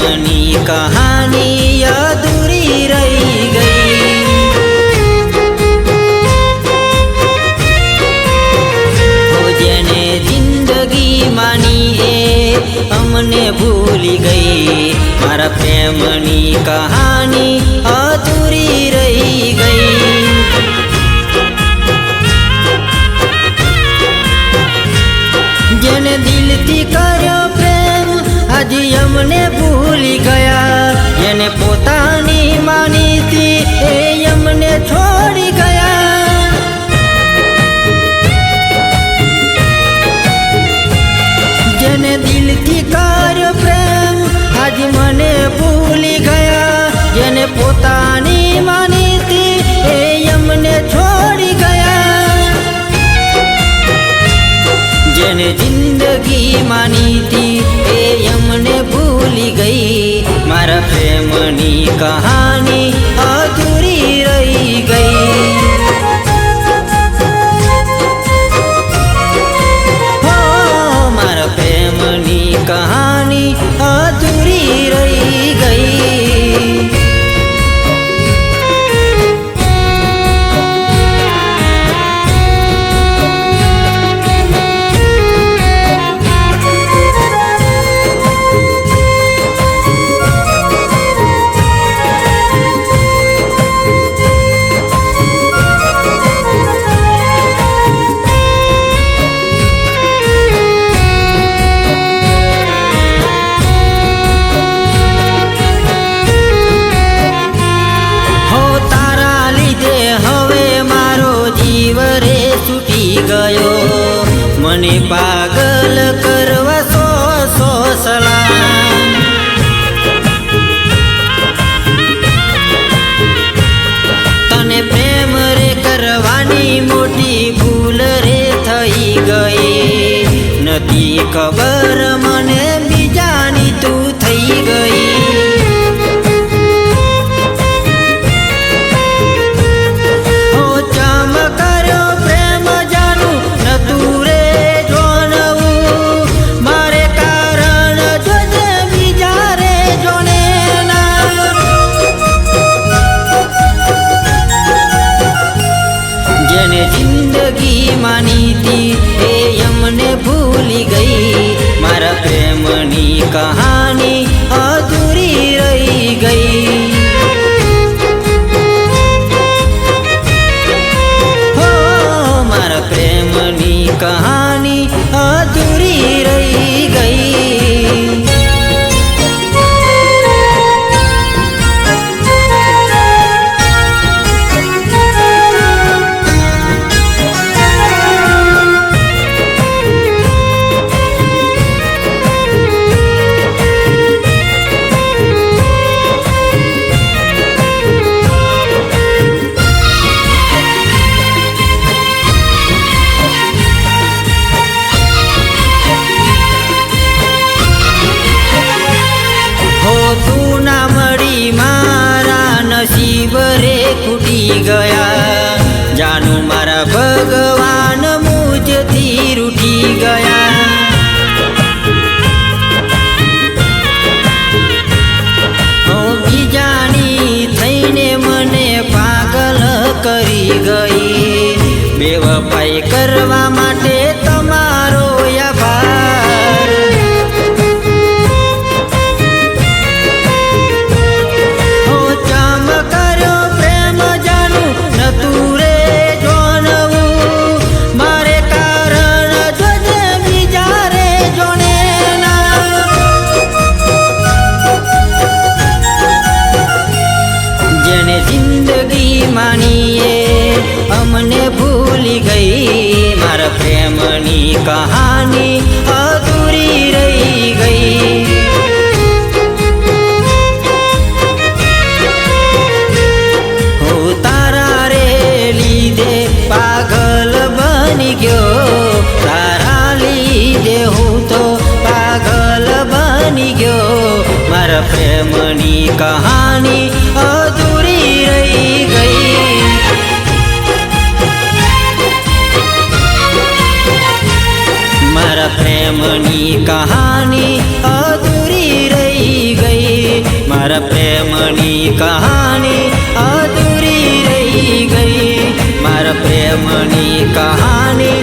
प्रेमनी कहानी अधूरी रही गई। हो जेने जिंदगी मानी ए अमने भूली गई। मारा प्रेमनी कहानी अधूरी रही गई। जेने दिल थी कर्यो प्रेम आज अमने भूली गया। जेने पोतानी मानी थी ए अमने छोड़ी गया। जेने दिल थी कर्यो प्रेम आज मने भूली गया। जेने पोतानी मानी थी ए अमने छोड़ी गया। जेने जिंदगी मानी थी ए अमने भूली गई। मारा प्रेमनी कहानी अधूरी रही गई। हो मारा प्रेमनी कहानी अधूरी रही गई। गयो मने पागल करवा सो सलाम। तने प्रेम रे करवानी मोटी भूल रे थई गई। नती खबर मने बीजानी तू थई गई। जिंदगी मानी थी ए अमने भूली गई। मारा प्रेमनी कहानी अधूरी रही गई। हो मारा प्रेमनी कहानी अधूरी रही गई। तू ना मड़ी मारा नसीब रे फूटी गया। जानू मारा भगवान मुझथी रूठी गया। हो बीजानी थईने मने पागल करी गई। बेवफाई करवा माटे तमारो आभार। जिंदगी मानिए अमने भूली गई। मारा प्रेमनी कहानी अधूरी रही गई। हो तारा रे लीधे पागल बनी गयो। तारा लीधे हूँ तो पागल बनी गयो। मारा प्रेमनी कहानी अधूरी रही गई। मारा प्रेमनी कहानी अधूरी रही गई। મારા પ્રેમની કહાની અધૂરી રહી ગઈ, મારા પ્રેમની કહાની